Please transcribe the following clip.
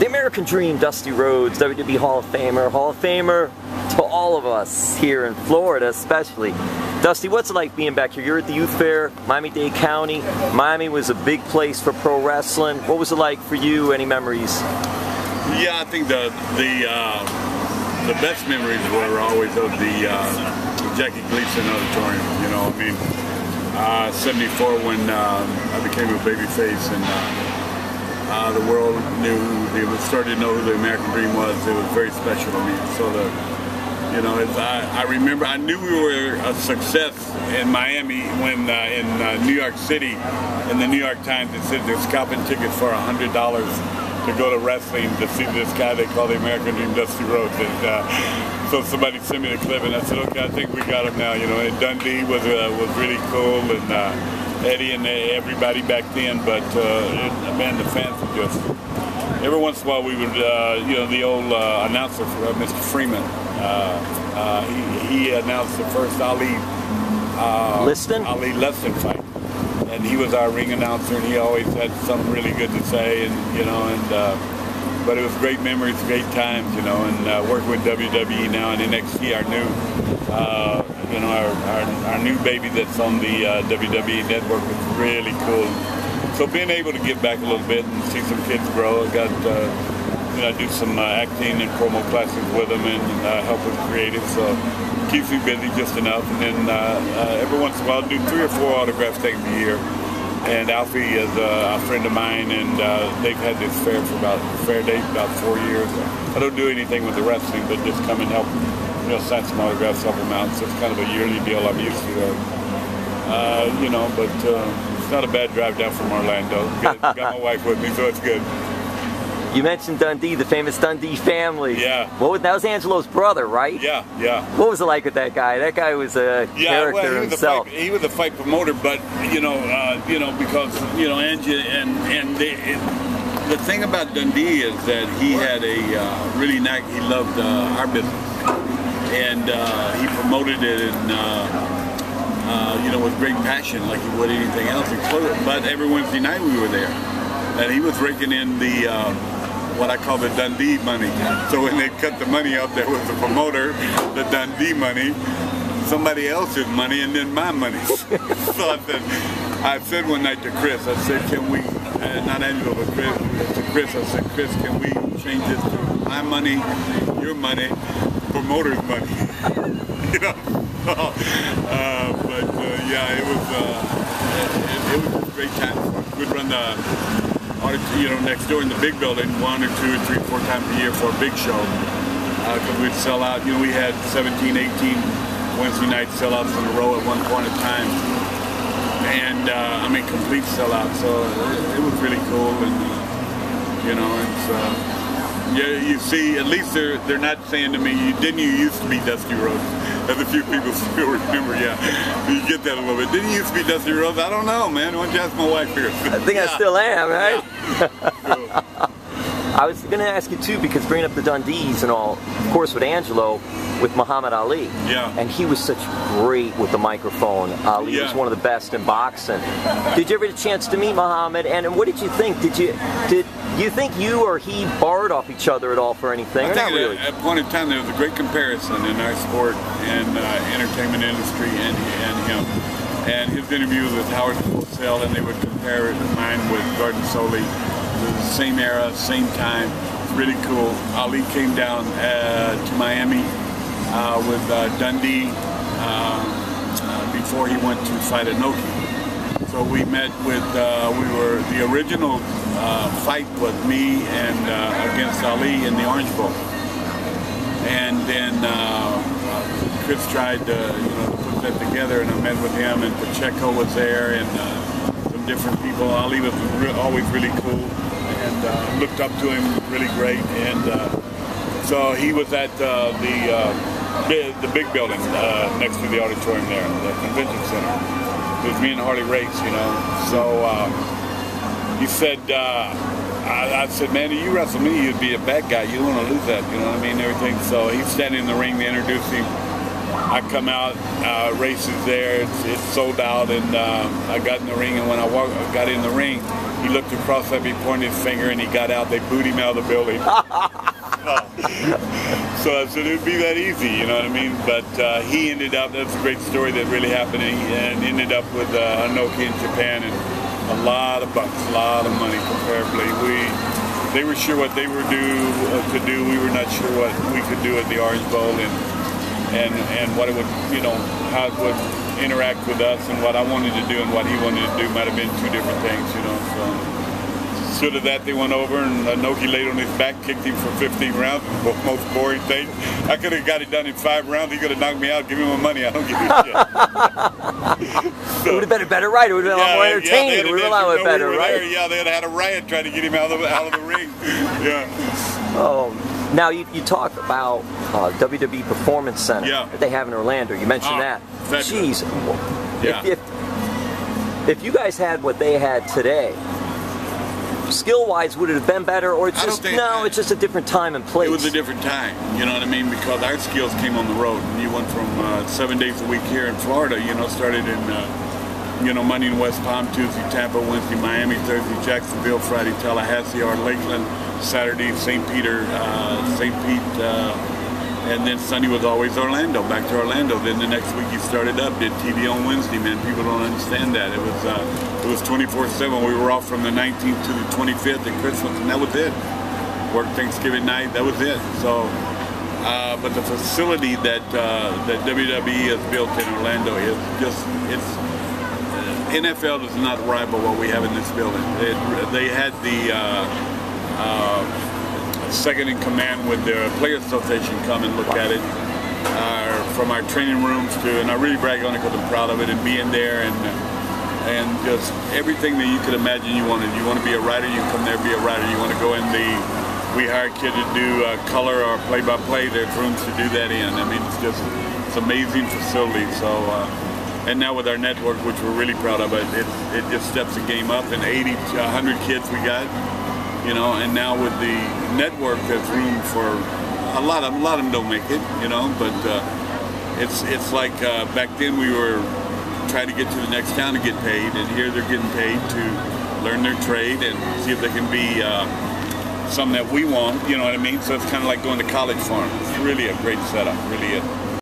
The American Dream, Dusty Rhodes, WWE Hall of Famer to all of us here in Florida especially. Dusty, what's it like being back here? You're at the Youth Fair, Miami-Dade County. Miami was a big place for pro wrestling. What was it like for you? Any memories? Yeah, I think the best memories were always of the Jackie Gleason Auditorium. You know, I mean, 74 when I became a babyface and the world started to know who the American Dream was. It was very special to me. So you know, I remember, I knew we were a success in Miami when in New York City, in the New York Times, it said they're scalping tickets for $100 to go to wrestling to see this guy they call the American Dream, Dusty Rhodes. And so somebody sent me the clip, and I said, okay, I think we got him now. You know, and Dundee was really cool, and Eddie and everybody back then. But man, the fans were just. Every once in a while, we would, you know, the old announcer, Mr. Freeman. He announced the first Ali Liston fight, and he was our ring announcer, and he always had something really good to say, and you know, and but it was great memories, great times, you know, and working with WWE now and NXT, our new, you know, our new baby that's on the WWE network is really cool. So being able to give back a little bit and see some kids grow, I got, you know, I do some acting and promo classes with them and help with creative, so it keeps me busy just enough. And then every once in a while I do 3 or 4 autograph things a year. And Alfie is a friend of mine, and they've had this fair date about 4 years. I don't do anything with the wrestling, but just come and help, you know, sign some autographs, help them out. So it's kind of a yearly deal I'm used to. You know, but it's not a bad drive down from Orlando. Got my wife with me, so it's good. You mentioned Dundee, the famous Dundee family. Yeah. That was Angelo's brother, right? Yeah, yeah. What was it like with that guy? That guy was a character himself. He was a fight promoter, but you know, because you know, Angie and the thing about Dundee is that he had a really nice. He loved our business, and he promoted it and you know, with great passion, like he would anything else. But every Wednesday night we were there, and he was raking in the. What I call the Dundee money. So when they cut the money out, there was the promoter, the Dundee money, somebody else's money, and then my money. So I said one night to Chris, I said, can we, not Angelo, but Chris, I said, Chris, can we change this to my money, your money, promoter's money? You know? But yeah, it was just a great time. We'd run the you know, next door in the big building, 1 or 2 or 3 or 4 times a year for a big show. Because we'd sell out, you know, we had 17, 18 Wednesday night sellouts in a row at one point in time. And, I mean, complete sellout. So it was really cool. And, you know, it's, yeah, you see, at least they're not saying to me, didn't you used to be Dusty Rhodes? As a few people still remember, yeah. You get that a little bit. Didn't you used to be Dusty Rhodes? I don't know, man. Why don't you ask my wife here? I think I still am, right? Yeah. I was going to ask you too, because bringing up the Dundees and all, of course with Angelo, with Muhammad Ali. Yeah. And he was such great with the microphone. Ali was one of the best in boxing. Did you ever get a chance to meet Muhammad? And what did you think? Did you think you or he barred off each other at all for anything? I think not really? At one time there was a great comparison in our sport and entertainment industry and him. And his interview with Howard Cosell, and they would compare mine with Gordon Soley. The same era, same time. It's really cool. Ali came down to Miami with Dundee before he went to fight Inoki. So we met with, the original fight was me and against Ali in the Orange Bowl. And then Chris tried to, you know, put that together, and I met with him, and Pacheco was there, and some different people. Ali was always really cool, and looked up to him really great. And so he was at the big building next to the auditorium there, the convention center. It was me and Harley Race, you know. So he said, I said, man, if you wrestle me, you'd be a bad guy. You don't want to lose that, you know what I mean, everything. So he's standing in the ring, they introduce him. I come out, Race is there, it's sold out, and I got in the ring, and when I got in the ring, He looked across at me, pointed his finger, and he got out. They booed him out of the building. So I said, it would be that easy, you know what I mean? But he ended up, that's a great story that really happened, and ended up with Anoki in Japan, and a lot of bucks, a lot of money comparably. They were sure what they were could do. We were not sure what we could do at the Orange Bowl, and what it would, you know, how it would interact with us, and what I wanted to do and what he wanted to do might have been two different things, you know. So of that, they went over, and Anoki laid on his back, kicked him for 15 rounds. The most boring thing. I could have got it done in 5 rounds. He could have knocked me out. Give me my money. I don't give a shit. So, it would have been a better ride. It would have been a lot more entertaining. It would have been a lot better, right? Yeah, they had had a riot trying to get him out of the ring. Yeah. Oh. Now you talk about WWE Performance Center that they have in Orlando. You mentioned that. Fabulous. Jeez. Yeah. If you guys had what they had today, skill-wise, would it have been better, or it's just it's just a different time and place? It was a different time, you know what I mean? Because our skills came on the road. You went from 7 days a week here in Florida. You know, started in you know, Monday in West Palm, Tuesday Tampa, Wednesday Miami, Thursday Jacksonville, Friday Tallahassee or Lakeland, Saturday St. Peter, St. Pete, and then Sunday was always Orlando, back to Orlando. Then the next week you started up, did TV on Wednesday, man. People don't understand that. It was 24/7. We were off from the 19th to the 25th at Christmas, and that was it. Worked Thanksgiving night, that was it. So, but the facility that WWE has built in Orlando is just, NFL does not rival what we have in this building. They had the second in command with the Players Association come and look at it, from our training rooms to, and I really brag on it because I'm proud of it, and being there and just everything that you could imagine you wanted. You want to be a writer, you come there, be a writer. You want to go in we hire a kid to do color or play-by-play, there's rooms to do that in. I mean, it's amazing facility. So, and now with our network, which we're really proud of, it just steps the game up, and 80 to 100 kids we got. You know, and now with the network, there's room for a lot of them don't make it, you know, but it's like back then we were trying to get to the next town to get paid, and here they're getting paid to learn their trade and see if they can be something that we want, you know what I mean? So it's kind of like going to college for them. It's really a great setup, really is.